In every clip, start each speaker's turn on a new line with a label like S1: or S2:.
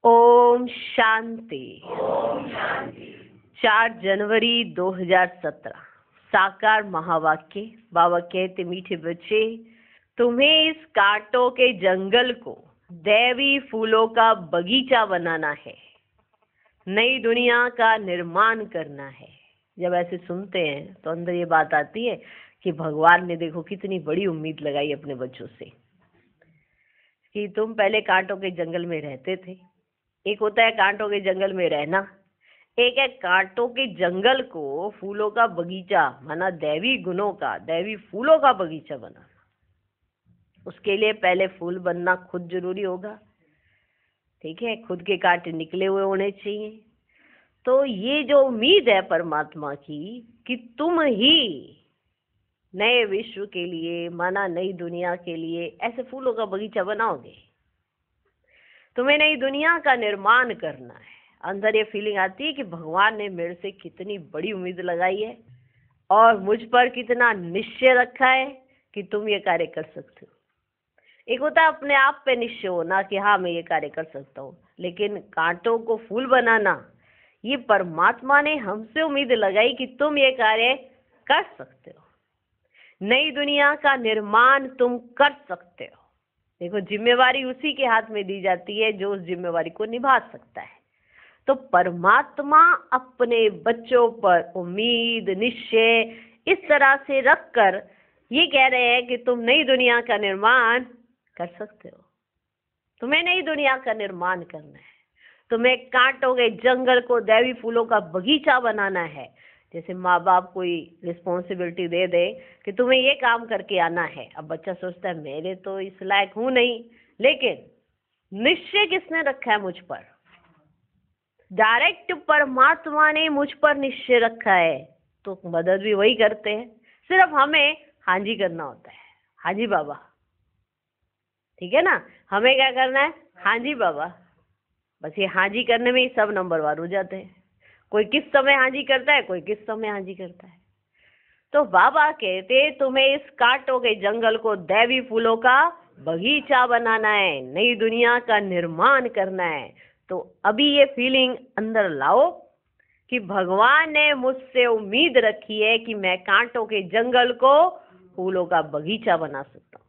S1: ओम शांति। 4 जनवरी 2017 साकार महावाक्य। बाबा कहते, मीठे बच्चे, तुम्हें इस कांटों के जंगल को दैवी फूलों का बगीचा बनाना है, नई दुनिया का निर्माण करना है। जब ऐसे सुनते हैं तो अंदर ये बात आती है कि भगवान ने देखो कितनी बड़ी उम्मीद लगाई अपने बच्चों से कि तुम पहले कांटों के जंगल में रहते थे। एक होता है कांटों के जंगल में रहना, एक है कांटों के जंगल को फूलों का बगीचा, माना दैवी गुणों का, दैवी फूलों का बगीचा बनाना। उसके लिए पहले फूल बनना खुद जरूरी होगा, ठीक है। खुद के कांटे निकले हुए होने चाहिए। तो ये जो उम्मीद है परमात्मा की कि तुम ही नए विश्व के लिए, माना नई दुनिया के लिए ऐसे फूलों का बगीचा बनाओगे। तुम्हें नई दुनिया का निर्माण करना है। अंदर ये फीलिंग आती है कि भगवान ने मेरे से कितनी बड़ी उम्मीद लगाई है और मुझ पर कितना निश्चय रखा है कि तुम ये कार्य कर सकते हो। एक होता है अपने आप पे निश्चय होना कि हाँ मैं ये कार्य कर सकता हूँ, लेकिन कांटों को फूल बनाना, ये परमात्मा ने हमसे उम्मीद लगाई कि तुम ये कार्य कर सकते हो। नई दुनिया का निर्माण तुम कर सकते हो। देखो, जिम्मेवारी उसी के हाथ में दी जाती है जो उस जिम्मेवारी को निभा सकता है। तो परमात्मा अपने बच्चों पर उम्मीद, निश्चय इस तरह से रखकर ये कह रहे हैं कि तुम नई दुनिया का निर्माण कर सकते हो। तुम्हें नई दुनिया का निर्माण करना है। तुम्हें कांटों के जंगल को दैवी फूलों का बगीचा बनाना है। जैसे माँ बाप कोई रिस्पॉन्सिबिलिटी दे दे कि तुम्हें ये काम करके आना है। अब बच्चा सोचता है मेरे तो इस लायक हूं नहीं, लेकिन निश्चय किसने रखा है मुझ पर? डायरेक्ट परमात्मा ने मुझ पर निश्चय रखा है, तो मदद भी वही करते हैं। सिर्फ हमें हाँ जी करना होता है। हाँ जी बाबा, ठीक है ना। हमें क्या करना है? हाँ जी बाबा। बस ये हाँ जी करने में ही सब नंबरवार हो जाते हैं। कोई किस समय हाँ जी करता है, कोई किस समय हाँ जी करता है। तो बाबा कहते तुम्हें इस कांटों के जंगल को दैवी फूलों का बगीचा बनाना है, नई दुनिया का निर्माण करना है। तो अभी ये फीलिंग अंदर लाओ कि भगवान ने मुझसे उम्मीद रखी है कि मैं कांटों के जंगल को फूलों का बगीचा बना सकता हूँ।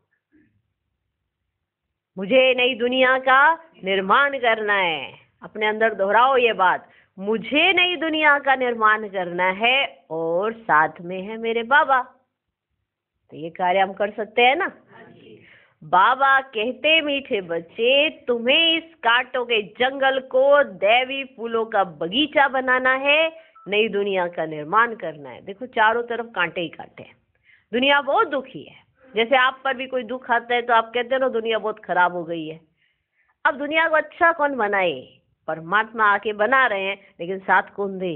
S1: मुझे नई दुनिया का निर्माण करना है। अपने अंदर दोहराओ ये बात, मुझे नई दुनिया का निर्माण करना है और साथ में है मेरे बाबा। तो ये कार्य हम कर सकते हैं ना। बाबा कहते, मीठे बच्चे, तुम्हें इस कांटों के जंगल को दैवी फूलों का बगीचा बनाना है, नई दुनिया का निर्माण करना है। देखो, चारों तरफ कांटे ही कांटे हैं। दुनिया बहुत दुखी है। जैसे आप पर भी कोई दुख आता है तो आप कहते हो ना दुनिया बहुत खराब हो गई है। अब दुनिया को अच्छा कौन बनाए? परमात्मा आके बना रहे हैं, लेकिन साथ कौन दे?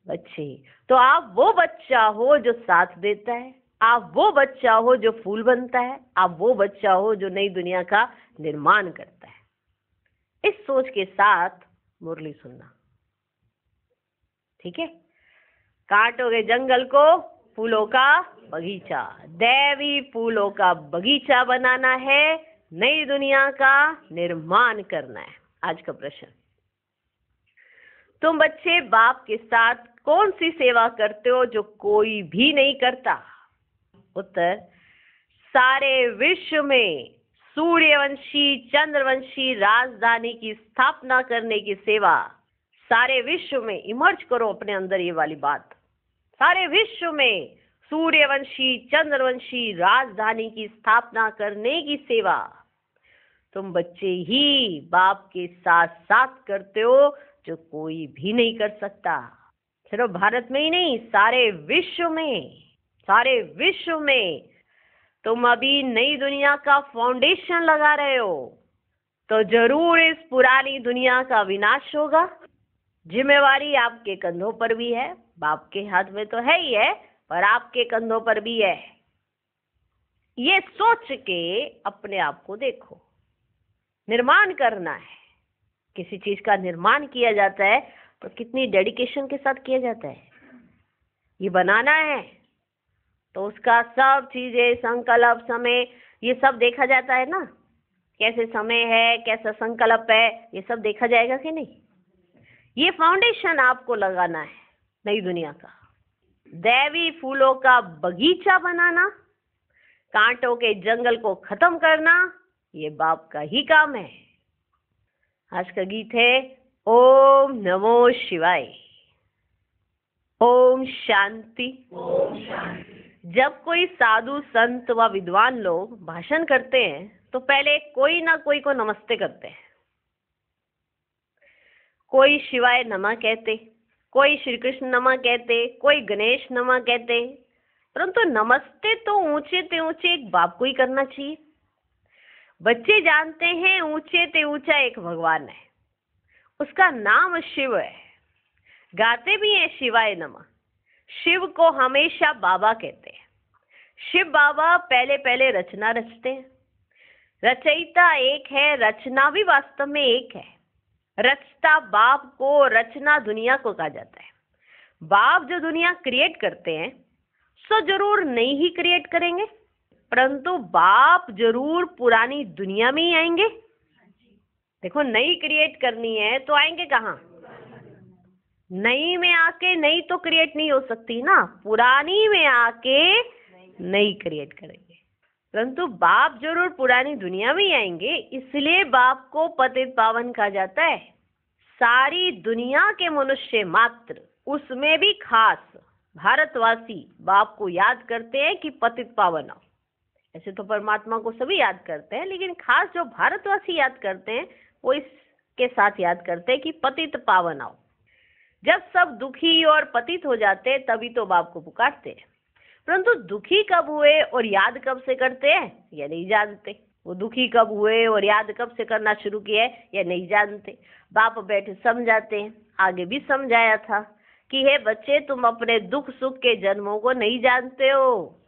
S1: बच्चे। तो आप वो बच्चा हो जो साथ देता है, आप वो बच्चा हो जो फूल बनता है, आप वो बच्चा हो जो नई दुनिया का निर्माण करता है। इस सोच के साथ मुरली सुनना, ठीक है। कांटों के जंगल को फूलों का बगीचा, दैवी फूलों का बगीचा बनाना है, नई दुनिया का निर्माण करना है। आज का प्रश्न, तुम बच्चे बाप के साथ कौन सी सेवा करते हो जो कोई भी नहीं करता? उत्तर, सारे विश्व में सूर्यवंशी चंद्रवंशी राजधानी की स्थापना करने की सेवा। सारे विश्व में इमर्ज करो अपने अंदर ये वाली बात। सारे विश्व में सूर्यवंशी चंद्रवंशी राजधानी की स्थापना करने की सेवा तुम बच्चे ही बाप के साथ साथ करते हो, जो कोई भी नहीं कर सकता। सिर्फ भारत में ही नहीं, सारे विश्व में, सारे विश्व में तुम अभी नई दुनिया का फाउंडेशन लगा रहे हो, तो जरूर इस पुरानी दुनिया का विनाश होगा। जिम्मेवारी आपके कंधों पर भी है, बाप के हाथ में तो है ही है, पर आपके कंधों पर भी है। ये सोच के अपने आप को देखो। निर्माण करना है। किसी चीज का निर्माण किया जाता है तो कितनी डेडिकेशन के साथ किया जाता है। ये बनाना है तो उसका सब चीजें, संकल्प, समय, ये सब देखा जाता है ना। कैसे समय है, कैसा संकल्प है, ये सब देखा जाएगा कि नहीं? ये फाउंडेशन आपको लगाना है नई दुनिया का। दैवी फूलों का बगीचा बनाना, कांटों के जंगल को खत्म करना, ये बाप का ही काम है। आज का गीत है ओम नमो शिवाय। ओम शांति। जब कोई साधु संत व विद्वान लोग भाषण करते हैं तो पहले कोई ना कोई को नमस्ते करते हैं। कोई शिवाय नमः कहते, कोई श्री कृष्ण नमः कहते, कोई गणेश नमः कहते, परंतु नमस्ते तो ऊंचे ते ऊंचे एक बाप को ही करना चाहिए। बच्चे जानते हैं ऊंचे ते ऊंचा एक भगवान है, उसका नाम शिव है। गाते भी हैं शिवाय नमः। शिव को हमेशा बाबा कहते हैं। शिव बाबा पहले पहले रचना रचते हैं। रचयिता एक है, रचना भी वास्तव में एक है। रचता बाप को, रचना दुनिया को कहा जाता है। बाप जो दुनिया क्रिएट करते हैं सो जरूर नई ही क्रिएट करेंगे, परंतु बाप जरूर पुरानी दुनिया में ही आएंगे। देखो, नई क्रिएट करनी है तो आएंगे कहाँ? नई में आके नई तो क्रिएट नहीं हो सकती ना, पुरानी में आके नई क्रिएट करेंगे। परंतु बाप जरूर पुरानी दुनिया में ही आएंगे, इसलिए बाप को पतित पावन कहा जाता है। सारी दुनिया के मनुष्य मात्र, उसमें भी खास भारतवासी बाप को याद करते हैं कि पतित पावन आओ। ऐसे तो परमात्मा को सभी याद करते हैं, लेकिन खास जो भारतवासी याद करते हैं वो इसके साथ याद करते हैं कि पतित पावन आओ। जब सब दुखी और पतित हो जाते तभी तो बाप को पुकारते हैं, परंतु दुखी कब हुए और याद कब से करते हैं ये नहीं जानते। वो दुखी कब हुए और याद कब से करना शुरू किया है ये नहीं जानते। बाप बैठे समझाते हैं। आगे भी समझाया था कि हे बच्चे, तुम अपने दुख सुख के जन्मों को नहीं जानते हो।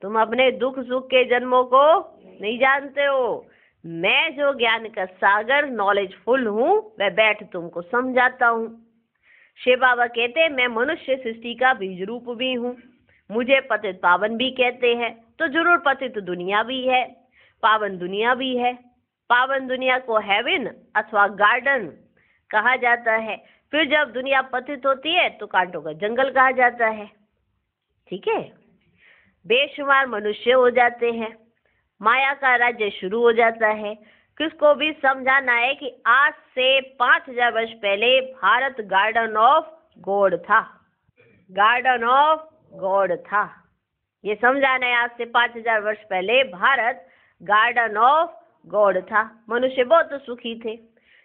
S1: तुम अपने दुख सुख के जन्मों को नहीं जानते हो। मैं जो ज्ञान का सागर नॉलेजफुल हूँ वह बैठ तुमको समझाता हूँ। शिव बाबा कहते हैं मैं मनुष्य सृष्टि का बीज रूप भी हूँ। मुझे पतित पावन भी कहते हैं, तो जरूर पतित दुनिया भी है, पावन दुनिया भी है। पावन दुनिया को हेवन अथवा गार्डन कहा जाता है। फिर जब दुनिया पतित होती है तो कांटों का जंगल कहा जाता है। ठीक है, बेशुमार मनुष्य हो जाते हैं, माया का राज्य शुरू हो जाता है। किसको भी समझाना है कि आज से 5000 वर्ष पहले भारत गार्डन ऑफ गॉड था। गार्डन ऑफ गॉड था, ये समझाना है। आज से 5000 वर्ष पहले भारत गार्डन ऑफ गॉड था। मनुष्य बहुत सुखी थे।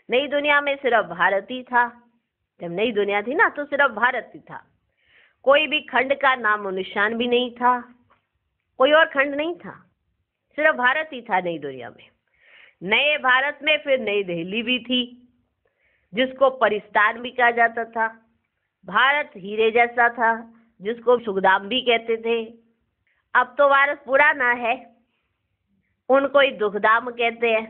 S1: नई दुनिया में सिर्फ भारत ही था। जब नई दुनिया थी ना तो सिर्फ भारत ही था। कोई भी खंड का नाम और निशान भी नहीं था, कोई और खंड नहीं था, सिर्फ भारत ही था नई दुनिया में। नए भारत में फिर नई दिल्ली भी थी, जिसको परिस्तान भी कहा जाता था। भारत हीरे जैसा था, जिसको सुखधाम भी कहते थे। अब तो भारत पुराना है, उनको ही दुखधाम कहते हैं।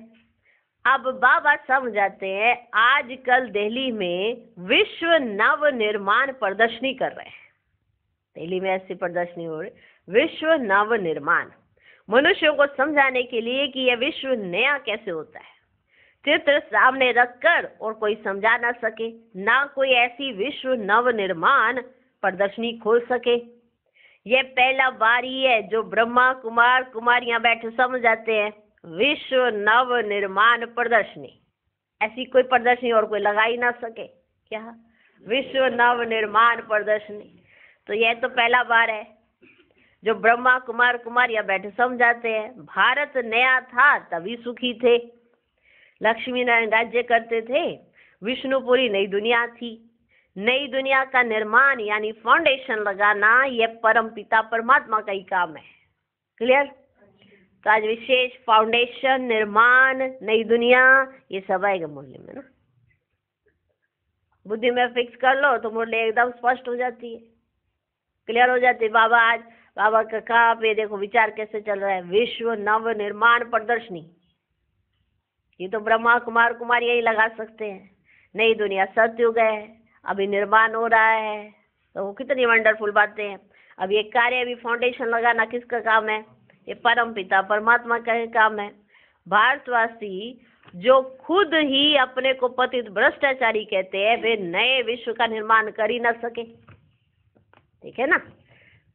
S1: अब बाबा समझाते हैं, आजकल दिल्ली में विश्व नव निर्माण प्रदर्शनी कर रहे हैं। दिल्ली में ऐसी प्रदर्शनी हो रही, विश्व नव निर्माण। मनुष्यों को समझाने के लिए कि यह विश्व नया कैसे होता है, चित्र सामने रखकर और कोई समझा ना सके, ना कोई ऐसी विश्व नव निर्माण प्रदर्शनी खोल सके। यह पहला बार ही है जो ब्रह्मा कुमार कुमारियां बैठे समझाते हैं विश्व नव निर्माण प्रदर्शनी। ऐसी कोई प्रदर्शनी और कोई लगा ही ना सके क्या, विश्व नव निर्माण प्रदर्शनी। तो यह तो पहला बार है जो ब्रह्मा कुमार कुमारियां बैठे समझाते हैं। भारत नया था तभी सुखी थे, लक्ष्मी नारायण राज्य करते थे, विष्णुपुरी नई दुनिया थी। नई दुनिया का निर्माण यानी फाउंडेशन लगाना यह परम पिता परमात्मा का ही काम है। क्लियर? तो आज विशेष फाउंडेशन, निर्माण, नई दुनिया, ये सब आएगा मुरली में ना। बुद्धि में फिक्स कर लो तो मुरली एकदम स्पष्ट हो जाती है, क्लियर हो जाती है। बाबा आज बाबा का कहाँ पे देखो विचार कैसे चल रहा है, विश्व नव निर्माण प्रदर्शनी। ये तो ब्रह्मा कुमार कुमार यही लगा सकते हैं। नई दुनिया सतयुग है, अभी निर्माण हो रहा है, तो वो कितनी वंडरफुल बातें हैं। अब ये कार्य भी फाउंडेशन लगाना किसका काम है, ये परम पिता परमात्मा का काम है। भारतवासी जो खुद ही अपने को पतित भ्रष्टाचारी कहते हैं, वे नए विश्व का निर्माण कर ही न सके। ठीक है ना,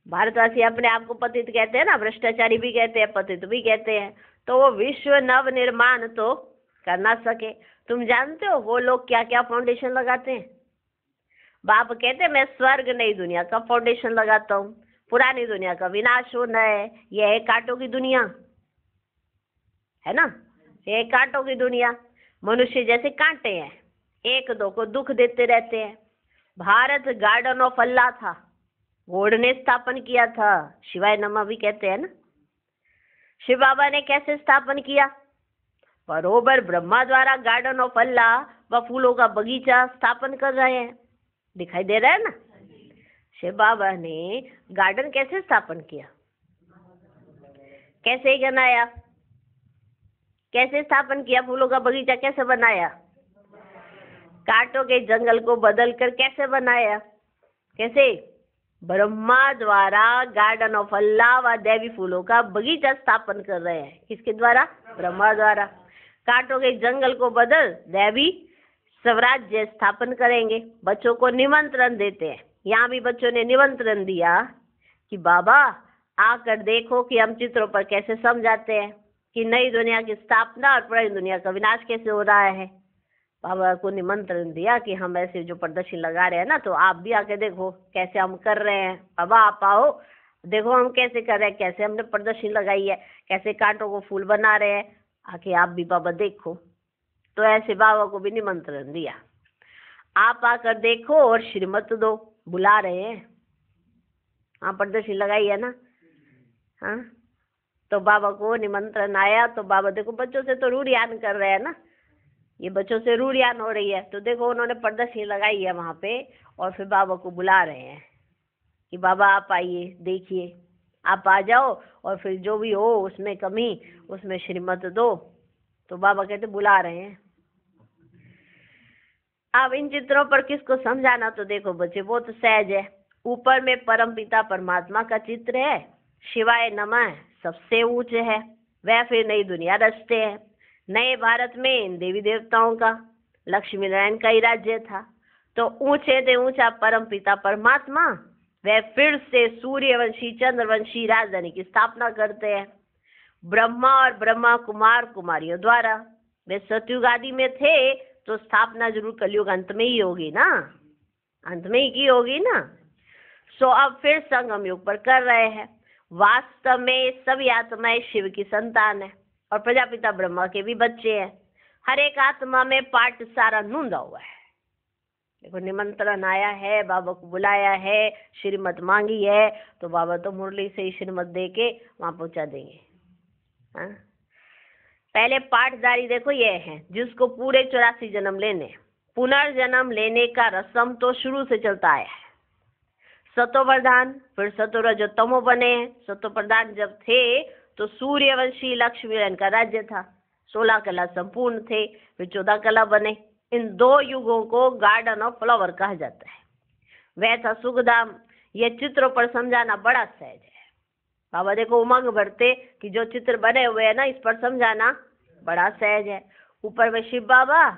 S1: भारतवासी अपने आप को पतित कहते हैं ना, भ्रष्टाचारी भी कहते हैं, पतित भी कहते हैं, तो वो विश्व नव निर्माण तो कर ना सके। तुम जानते हो वो लोग क्या क्या फाउंडेशन लगाते हैं? बाप कहते हैं मैं स्वर्ग नई दुनिया का फाउंडेशन लगाता हूँ, पुरानी दुनिया का विनाश होना है, यह है कांटों की दुनिया, है ना, यह है कांटों की दुनिया। मनुष्य जैसे कांटे हैं, एक दो को दुख देते रहते हैं। भारत गार्डन ऑफ अल्लाह था, गॉड ने स्थापन किया था, शिवाय नमः भी कहते हैं ना। शिव बाबा ने कैसे स्थापन किया? बरोबर ब्रह्मा द्वारा गार्डन ऑफ अल्लाह व फूलों का बगीचा स्थापन कर रहे हैं, दिखाई दे रहा है ना। शिव बाबा ने गार्डन कैसे स्थापन किया, कैसे बनाया, कैसे स्थापन किया? फूलों का बगीचा कैसे बनाया? कांटों के जंगल को बदलकर कैसे बनाया? कैसे? ब्रह्मा द्वारा गार्डन ऑफ अल्लाह व देवी फूलों का बगीचा स्थापन कर रहे हैं। किसके द्वारा? ब्रह्मा द्वारा। कांटों के जंगल को बदल देवी स्वराज्य स्थापन करेंगे। बच्चों को निमंत्रण देते हैं, यहाँ भी बच्चों ने निमंत्रण दिया कि बाबा आकर देखो कि हम चित्रों पर कैसे समझाते हैं कि नई दुनिया की स्थापना और पुरानी दुनिया का विनाश कैसे हो रहा है। बाबा को निमंत्रण दिया कि हम ऐसे जो प्रदर्शन लगा रहे हैं ना, तो आप भी आके देखो कैसे हम कर रहे हैं। बाबा आप आओ, देखो हम कैसे कर रहे हैं, कैसे हमने प्रदर्शन लगाई है, कैसे कांटों को फूल बना रहे हैं, आके आप भी बाबा देखो। तो ऐसे बाबा को भी निमंत्रण दिया, आप आकर देखो और श्रीमत दो, बुला रहे हैं। हाँ, प्रदर्शन लगाई है ना। हाँ, तो बाबा को निमंत्रण आया, तो बाबा देखो बच्चों से तो रूढ़ियान कर रहे हैं ना, ये बच्चों से रूढ़ियान हो रही है, तो देखो उन्होंने प्रदर्शनी लगाई है वहाँ पे, और फिर बाबा को बुला रहे हैं कि बाबा आप आइए, देखिए, आप आ जाओ, और फिर जो भी हो उसमें कमी उसमें श्रीमत दो। तो बाबा कहते बुला रहे हैं। अब इन चित्रों पर किसको समझाना, तो देखो बच्चे बहुत सहज है। ऊपर में परम पिता परमात्मा का चित्र है, शिवाय नमः सबसे ऊंचे है, वह फिर नई दुनिया रचते हैं। नए भारत में देवी देवताओं का, लक्ष्मी नारायण का ही राज्य था। तो ऊंचे से ऊंचा परम पिता परमात्मा वह फिर से सूर्यवंशी चंद्रवंशी राजधानी की स्थापना करते हैं। ब्रह्मा और ब्रह्मा कुमार कुमारियों द्वारा, वे सतयुग आदि में थे, तो स्थापना जरूर कलयुग अंत में ही होगी ना, अंत में ही की होगी ना। सो अब फिर संगम युग पर कर रहे हैं। वास्तव में सभी आत्माएं शिव की संतान है और प्रजापिता ब्रह्मा के भी बच्चे हैं। हर एक आत्मा में पाठ सारा नूंदा हुआ है। देखो निमंत्रण आया है, बाबा को बुलाया है, श्रीमत मांगी है, तो बाबा तो मुरली से ही श्रीमत दे के वहां पहुंचा देंगे। हाँ? पहले पाठधारी देखो ये है जिसको पूरे 84 जन्म लेने, पुनर्जन्म लेने का रस्म तो शुरू से चलता आया है। सतो प्रधान, फिर सतो रजो तमो बने हैं। सतो प्रधान जब थे तो सूर्यवंशी लक्ष्मी नारायण का राज्य था, 16 कला संपूर्ण थे, फिर 14 कला बने। इन दो युगों को गार्डन ऑफ फ्लावर कहा जाता है। वह था सुखधाम। ये चित्रों पर समझाना बड़ा सहज है। बाबा देखो उमंग भरते कि जो चित्र बने हुए हैं ना, इस पर समझाना बड़ा सहज है। ऊपर में शिव बाबा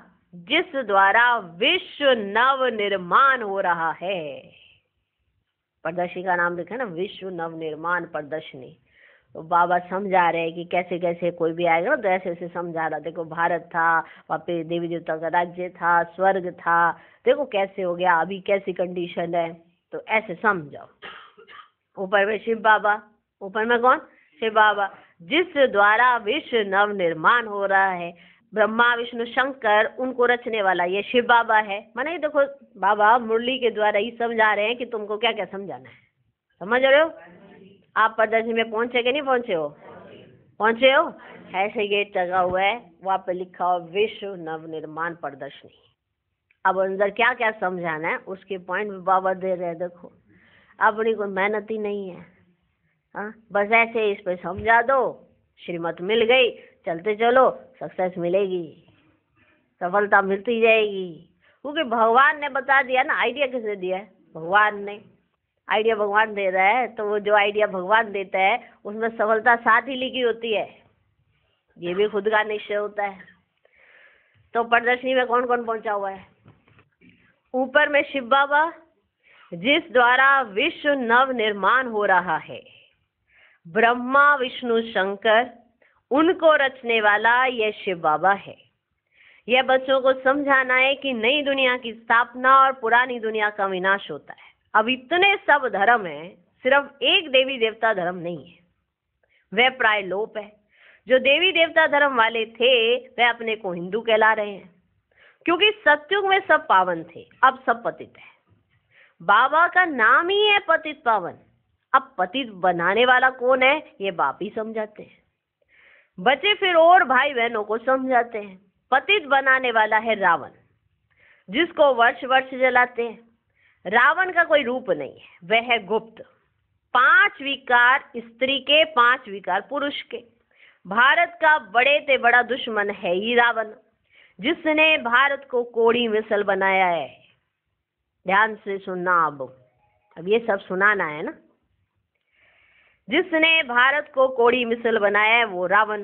S1: जिस द्वारा विश्व नव निर्माण हो रहा है, प्रदर्शनी का नाम लिखा है ना, विश्व नव निर्माण प्रदर्शनी। तो बाबा समझा रहे हैं कि कैसे कैसे कोई भी आएगा ना, तो ऐसे ऐसे समझा रहा। देखो भारत था, वहाँ पे देवी देवता का राज्य था, स्वर्ग था, देखो कैसे हो गया, अभी कैसी कंडीशन है, तो ऐसे समझाओ। ऊपर में शिव बाबा, ऊपर में कौन? शिव बाबा, जिस द्वारा विश्व नव निर्माण हो रहा है। ब्रह्मा विष्णु शंकर उनको रचने वाला ये शिव बाबा है। माने देखो बाबा मुरली के द्वारा ही समझा रहे हैं कि तुमको क्या क्या समझाना है। समझ रहे हो? आप प्रदर्शनी में पहुंचे कि नहीं पहुंचे हो? पहुंचे हो? ऐसे गेट लगा हुआ है, वहाँ पे लिखा हो विश्व नव निर्माण प्रदर्शनी। अब अंदर क्या क्या समझाना है उसके पॉइंट भी बाबा दे रहे हैं। देखो अपनी कोई मेहनत ही नहीं है। हाँ, बस ऐसे इस पे समझा दो, श्रीमत मिल गई, चलते चलो, सक्सेस मिलेगी, सफलता मिलती जाएगी। क्योंकि भगवान ने बता दिया ना। आइडिया किसने दिया है? भगवान ने। आइडिया भगवान दे रहा है, तो वो जो आइडिया भगवान देता है उसमें सफलता साथ ही लिखी होती है। ये भी खुद का निश्चय होता है। तो प्रदर्शनी में कौन कौन पहुंचा हुआ है? ऊपर में शिव बाबा, जिस द्वारा विश्व नव निर्माण हो रहा है, ब्रह्मा विष्णु शंकर, उनको रचने वाला यह शिव बाबा है। यह बच्चों को समझाना है कि नई दुनिया की स्थापना और पुरानी दुनिया का विनाश होता है। अब इतने सब धर्म है, सिर्फ एक देवी देवता धर्म नहीं है, वह प्राय लोप है। जो देवी देवता धर्म वाले थे वह अपने को हिंदू कहला रहे हैं, क्योंकि सतयुग में सब पावन थे, अब सब पतित है। बाबा का नाम ही है पतित पावन। अब पतित बनाने वाला कौन है ये बाप ही समझाते हैं। बच्चे फिर और भाई बहनों को समझाते हैं। पतित बनाने वाला है रावण, जिसको वर्ष वर्ष जलाते हैं। रावण का कोई रूप नहीं है, वह है गुप्त। 5 विकार स्त्री के, 5 विकार पुरुष के। भारत का बड़े से बड़ा दुश्मन है ही रावण, जिसने भारत को कोड़ी मिसल बनाया है। ध्यान से सुनना, अब ये सब सुनाना है ना। जिसने भारत को कोड़ी मिसल बनाया है वो रावण।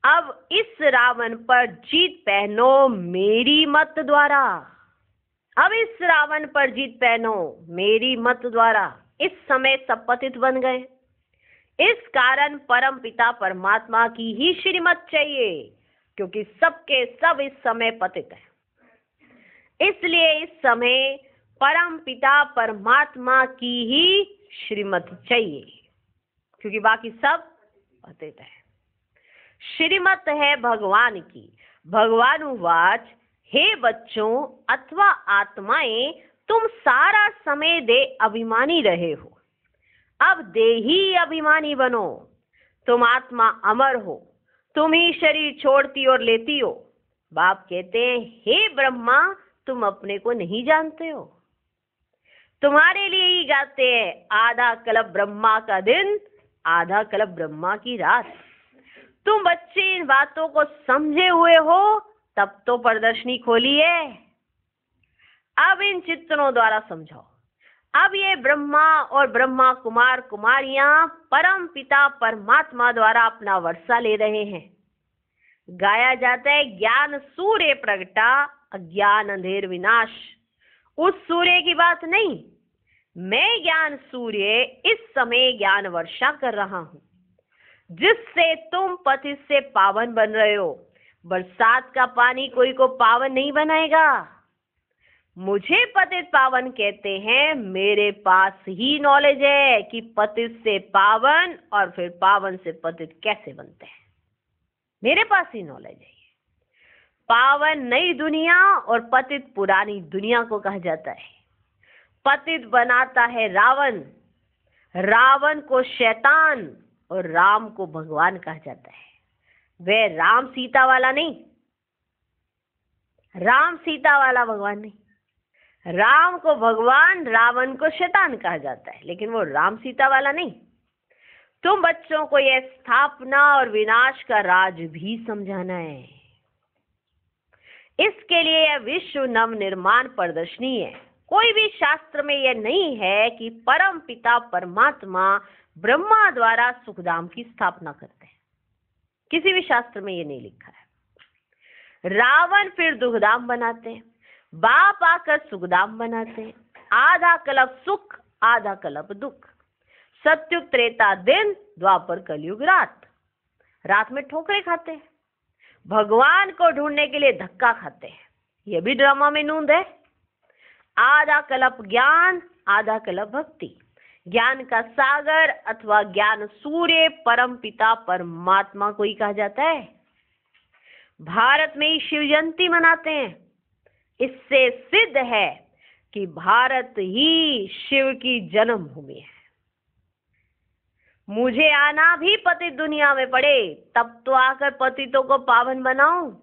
S1: अब इस रावण पर जीत पहनो मेरी मत द्वारा। अब इस रावण पर जीत पहनो मेरी मत द्वारा। इस समय सब पतित बन गए। इस कारण परम पिता परमात्मा की ही श्रीमत चाहिए, क्योंकि सबके सब इस समय पतित है। इसलिए इस समय परम पिता परमात्मा की ही श्रीमत चाहिए, क्योंकि बाकी सब पतित है। श्रीमत है भगवान की। भगवान उवाच, हे बच्चों अथवा आत्माएं, तुम सारा समय दे अभिमानी रहे हो, अब देही अभिमानी बनो। तुम आत्मा अमर हो, तुम ही शरीर छोड़ती और लेती हो। बाप कहते हैं, हे ब्रह्मा, तुम अपने को नहीं जानते हो। तुम्हारे लिए ही गाते हैं, आधा कल्प ब्रह्मा का दिन, आधा कल्प ब्रह्मा की रात। तुम बच्चे इन बातों को समझे हुए हो, तब तो प्रदर्शनी खोली है। अब इन चित्रों द्वारा समझाओ। अब ये ब्रह्मा और ब्रह्मा कुमार कुमारियां परम पिता परमात्मा द्वारा अपना वर्षा ले रहे हैं। गाया जाता है, ज्ञान सूर्य प्रगटा, अज्ञान अंधेर विनाश। उस सूर्य की बात नहीं, मैं ज्ञान सूर्य इस समय ज्ञान वर्षा कर रहा हूं, जिससे तुम पतित से पावन बन रहे हो। बरसात का पानी कोई को पावन नहीं बनाएगा। मुझे पतित पावन कहते हैं, मेरे पास ही नॉलेज है कि पतित से पावन और फिर पावन से पतित कैसे बनते हैं। मेरे पास ही नॉलेज है। पावन नई दुनिया और पतित पुरानी दुनिया को कहा जाता है। पतित बनाता है रावण, रावण को शैतान और राम को भगवान कहा जाता है। वह राम सीता वाला नहीं, राम सीता वाला भगवान नहीं। राम को भगवान, रावण को शैतान कहा जाता है, लेकिन वो राम सीता वाला नहीं। तुम बच्चों को यह स्थापना और विनाश का राज भी समझाना है। इसके लिए यह विश्व नव निर्माण प्रदर्शनी है। कोई भी शास्त्र में यह नहीं है कि परम पिता परमात्मा ब्रह्मा द्वारा सुखधाम की स्थापना करते हैं। किसी भी शास्त्र में यह नहीं लिखा है। रावण फिर दुखधाम बनाते हैं, बाप आकर सुखधाम बनाते हैं। आधा कल्प सुख, आधा कल्प दुख। सत्युग त्रेता दिन, द्वापर कलयुग रात। रात में ठोकरे खाते हैं, भगवान को ढूंढने के लिए धक्का खाते हैं। यह भी ड्रामा में नूंद है। आधा कल्प ज्ञान, आधा कल्प भक्ति। ज्ञान का सागर अथवा ज्ञान सूर्य परम पिता परमात्मा को ही कहा जाता है। भारत में ही शिव जयंती मनाते हैं। इससे सिद्ध है कि भारत ही शिव की जन्मभूमि है। मुझे आना भी पतित दुनिया में पड़े, तब तो आकर पतितों को पावन बनाऊं।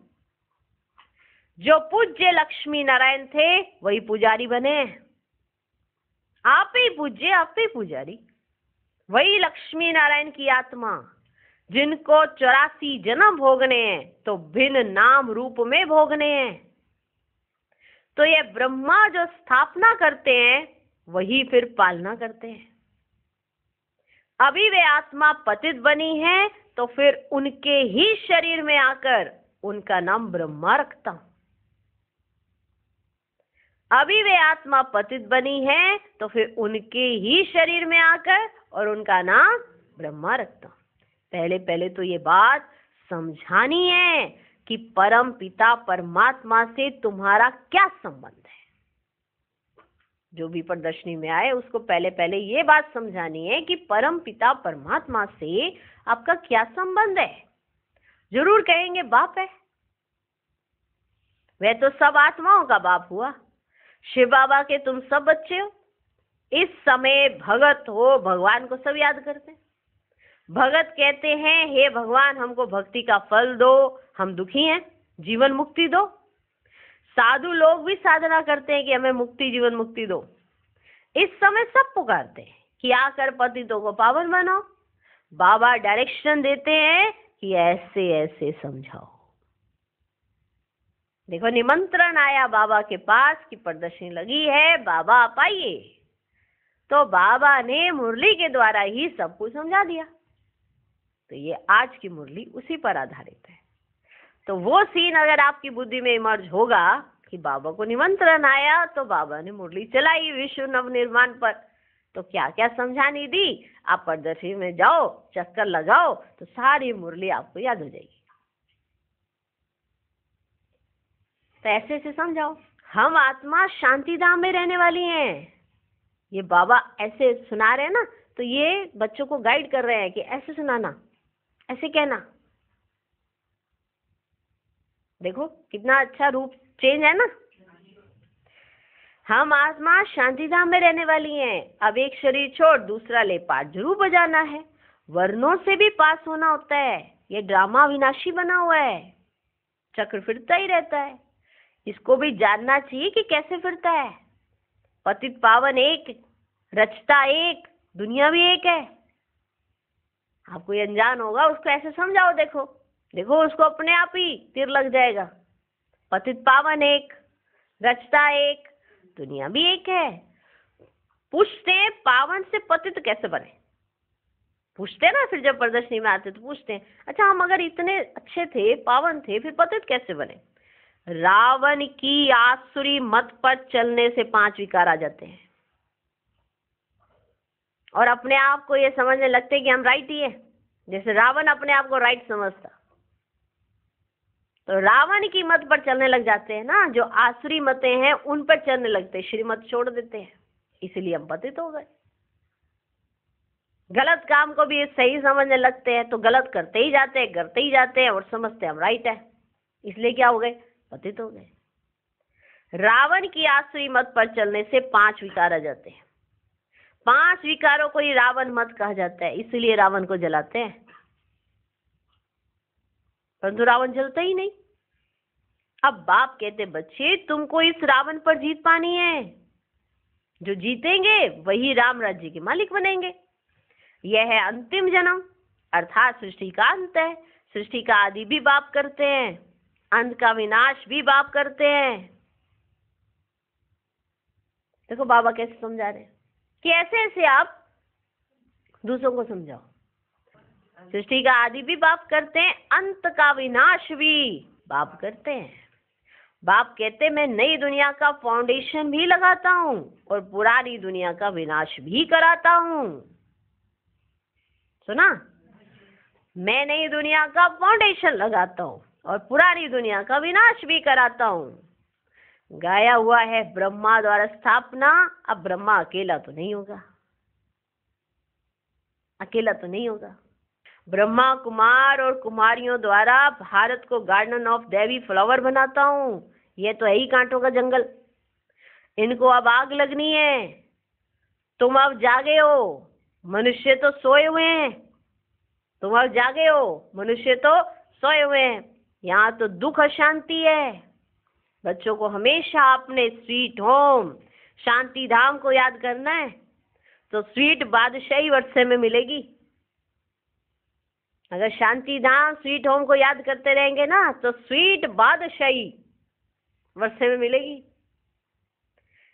S1: जो पूज्य लक्ष्मी नारायण थे वही पुजारी बने। आप ही पूज्य, आप ही पुजारी। वही लक्ष्मी नारायण की आत्मा, जिनको 84 जन्म भोगने हैं, तो भिन्न नाम रूप में भोगने हैं। तो ये ब्रह्मा जो स्थापना करते हैं वही फिर पालना करते हैं। अभी वे आत्मा पतित बनी है, तो फिर उनके ही शरीर में आकर उनका नाम ब्रह्मा रखता हूं। अभी वे आत्मा पतित बनी है तो फिर उनके ही शरीर में आकर और उनका नाम ब्रह्मा रखता हूं। पहले पहले तो ये बात समझानी है कि परम पिता परमात्मा से तुम्हारा क्या संबंध है। जो भी प्रदर्शनी में आए उसको पहले पहले ये बात समझानी है कि परम पिता परमात्मा से आपका क्या संबंध है। जरूर कहेंगे बाप है, वह तो सब आत्माओं का बाप हुआ। शिव बाबा के तुम सब बच्चे हो। इस समय भगत हो, भगवान को सब याद करते हैं। भगत कहते हैं हे भगवान हमको भक्ति का फल दो, हम दुखी हैं, जीवन मुक्ति दो। साधु लोग भी साधना करते हैं कि हमें मुक्ति, जीवन मुक्ति दो। इस समय सब पुकारते हैं कि आकर पतितों को पावन बनाओ। बाबा डायरेक्शन देते हैं कि ऐसे ऐसे समझाओ। देखो निमंत्रण आया बाबा के पास कि प्रदर्शनी लगी है, बाबा आप आइए। तो बाबा ने मुरली के द्वारा ही सब कुछ समझा दिया। तो ये आज की मुरली उसी पर आधारित है। तो वो सीन अगर आपकी बुद्धि में इमर्ज होगा कि बाबा को निमंत्रण आया तो बाबा ने मुरली चलाई विश्व नवनिर्माण पर, तो क्या क्या समझानी दी। आप प्रदर्शनी में जाओ, चक्कर लगाओ तो सारी मुरली आपको याद हो जाएगी। तो ऐसे ऐसे समझाओ। हम आत्मा शांति धाम में रहने वाली हैं। ये बाबा ऐसे सुना रहे हैं ना, तो ये बच्चों को गाइड कर रहे हैं कि ऐसे सुनाना, ऐसे कहना। देखो कितना अच्छा रूप चेंज है ना। हम आत्मा शांति धाम में रहने वाली हैं। अब एक शरीर छोड़ दूसरा ले, पाठ जरूर बजाना है। वर्णों से भी पास होना होता है। ये ड्रामा विनाशी बना हुआ है, चक्र फिरता ही रहता है। इसको भी जानना चाहिए कि कैसे फिरता है। पतित पावन एक, रचता एक, दुनिया भी एक है। आपको ये अनजान होगा, उसको ऐसे समझाओ। देखो देखो उसको अपने आप ही तीर लग जाएगा। पतित पावन एक, रचता एक, दुनिया भी एक है। पूछते हैं पावन से पतित कैसे बने। पूछते हैं ना, फिर जब प्रदर्शनी में आते तो पूछते हैं अच्छा हम अगर इतने अच्छे थे, पावन थे, फिर पतित कैसे बने। रावण की आसुरी मत पर चलने से 5 विकार आ जाते हैं और अपने आप को ये समझने लगते हैं कि हम राइट ही है। जैसे रावण अपने आप को राइट समझता, तो रावण की मत पर चलने लग जाते हैं ना। जो आसुरी मतें हैं उन पर चलने लगते हैं, श्रीमत छोड़ देते हैं, इसलिए हम पतित हो गए। गलत काम को भी सही समझने लगते हैं तो गलत करते ही जाते हैं और समझते हैं हम राइट है, इसलिए क्या हो गए, पतित हो गए। रावण की आसुरी मत पर चलने से 5 विकार आ जाते हैं। 5 विकारों को ही रावण मत कहा जाता है, इसलिए रावण को जलाते हैं। परंतु रावण जलता ही नहीं। अब बाप कहते बच्चे तुमको इस रावण पर जीत पानी है। जो जीतेंगे वही राम राज्य के मालिक बनेंगे। यह है अंतिम जन्म, अर्थात सृष्टि का अंत है। सृष्टि का आदि भी बाप करते हैं, अंत का विनाश भी बाप करते हैं। देखो बाबा कैसे समझा रहे हैं कि ऐसे ऐसे आप दूसरों को समझाओ। सृष्टि का आदि भी बाप करते हैं, अंत का विनाश भी बाप करते हैं। बाप कहते मैं नई दुनिया का फाउंडेशन भी लगाता हूं और पुरानी दुनिया का विनाश भी कराता हूं। सुना, मैं नई दुनिया का फाउंडेशन लगाता हूं और पुरानी दुनिया का विनाश भी कराता हूं। गाया हुआ है ब्रह्मा द्वारा स्थापना। अब ब्रह्मा अकेला तो नहीं होगा, अकेला तो नहीं होगा। ब्रह्मा कुमार और कुमारियों द्वारा भारत को गार्डन ऑफ देवी फ्लावर बनाता हूं। ये तो है ही कांटों का जंगल, इनको अब आग लगनी है। तुम अब जागे हो, मनुष्य तो सोए हुए हैं। तुम अब जागे हो, मनुष्य तो सोए हुए हैं। यहाँ तो दुख अशांति है। बच्चों को हमेशा अपने स्वीट होम शांति धाम को याद करना है, तो स्वीट बादशाही वर्षे में मिलेगी। अगर शांति धाम स्वीट होम को याद करते रहेंगे ना, तो स्वीट बादशाही वर्षे में मिलेगी।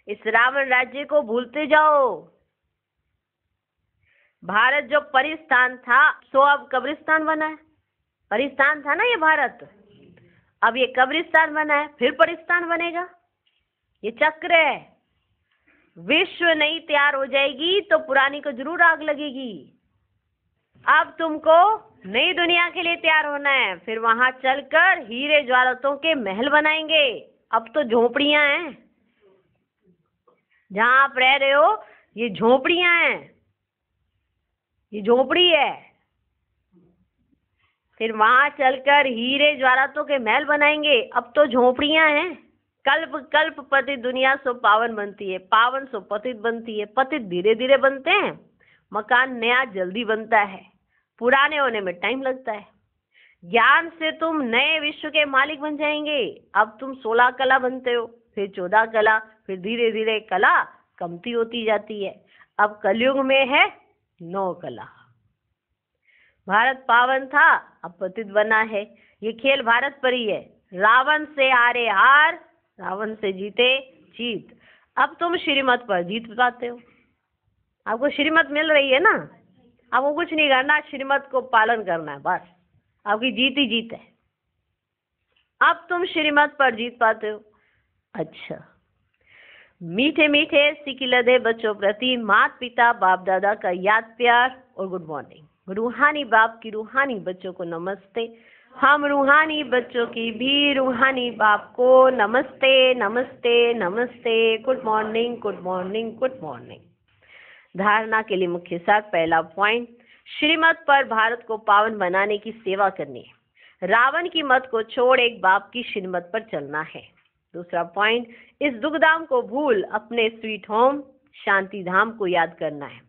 S1: इस रावण राज्य को भूलते जाओ। भारत जो परिस्थान था सो अब कब्रिस्तान बना है। परिस्थान था ना ये भारत, अब ये कब्रिस्तान बना है, फिर परिस्थान बनेगा। ये चक्र है। विश्व नई तैयार हो जाएगी तो पुरानी को जरूर आग लगेगी। अब तुमको नई दुनिया के लिए तैयार होना है, फिर वहां चलकर हीरे ज्वारतों के महल बनाएंगे। अब तो झोपड़ियां हैं, जहां आप रह रहे हो ये झोपड़ियां हैं, ये झोपड़ी है। फिर वहां चलकर हीरे ज्वारतों के महल बनाएंगे। अब तो झोपड़ियां हैं। कल्प कल्प पतित दुनिया सो पावन बनती है, पावन सो पतित बनती है, पतित धीरे धीरे बनते हैं। मकान नया जल्दी बनता है, पुराने होने में टाइम लगता है। ज्ञान से तुम नए विश्व के मालिक बन जाएंगे। अब तुम 16 कला बनते हो, फिर 14 कला, फिर धीरे धीरे कला कमती होती जाती है। अब कलयुग में है 9 कला। भारत पावन था, अब पतित बना है। ये खेल भारत पर ही है। रावण से हारे हार, रावण से जीते जीत। अब तुम श्रीमत पर जीत पाते हो। आपको श्रीमत मिल रही है ना, आपको कुछ नहीं करना, श्रीमत को पालन करना है बस। आपकी जीत ही जीत है। अब तुम श्रीमत पर जीत पाते हो। अच्छा, मीठे मीठे सिकिलधे बच्चों प्रति माता पिता बाप दादा का याद प्यार और गुड मॉर्निंग। रूहानी बाप की रूहानी बच्चों को नमस्ते। हम रूहानी बच्चों की भी रूहानी बाप को नमस्ते नमस्ते नमस्ते। Good morning good morning good morning. धारणा के लिए मुख्य सार। पहला पॉइंट, श्रीमत पर भारत को पावन बनाने की सेवा करनी है। रावण की मत को छोड़ एक बाप की श्रीमत पर चलना है। दूसरा पॉइंट, इस दुखधाम को भूल अपने स्वीट होम शांति धाम को याद करना है।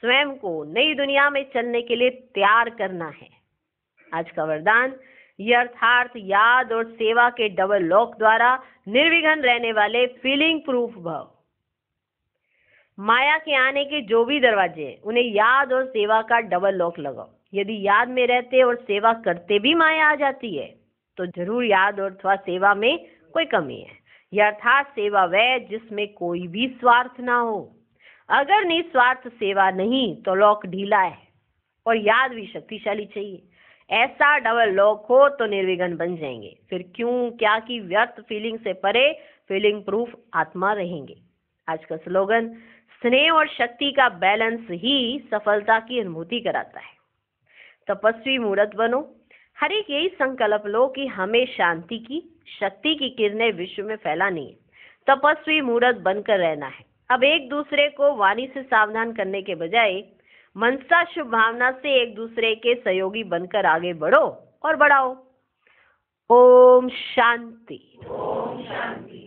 S1: स्वयं को नई दुनिया में चलने के लिए तैयार करना है। आज का वरदान, ये अर्थार्थ याद और सेवा के डबल लॉक द्वारा निर्विघ्न रहने वाले फीलिंग प्रूफ भव। माया के आने के जो भी दरवाजे हैं उन्हें याद और सेवा का डबल लॉक लगाओ। यदि याद में रहते और सेवा करते भी माया आ जाती है तो जरूर याद और अथवा सेवा में कोई कमी है। यह अर्थात सेवा वह जिसमें कोई भी स्वार्थ ना हो। अगर निस्वार्थ सेवा नहीं तो लॉक ढीला है और याद भी शक्तिशाली चाहिए। ऐसा डबल लॉक हो तो निर्विघ्न बन जाएंगे। फिर क्यों क्या की व्यर्थ फीलिंग से परे फीलिंग प्रूफ आत्मा रहेंगे। आज का स्लोगन, स्नेह और शक्ति का बैलेंस ही सफलता की अनुभूति कराता है। तपस्वी मूर्त बनो। हर एक यही संकल्प लो कि हमें शांति की शक्ति की किरणें विश्व में फैलानी है। तपस्वी मूर्त बनकर रहना है। अब एक दूसरे को वाणी से सावधान करने के बजाय मनसा शुभ भावना से एक दूसरे के सहयोगी बनकर आगे बढ़ो और बढ़ाओ। ओम शांति। ओम शांति।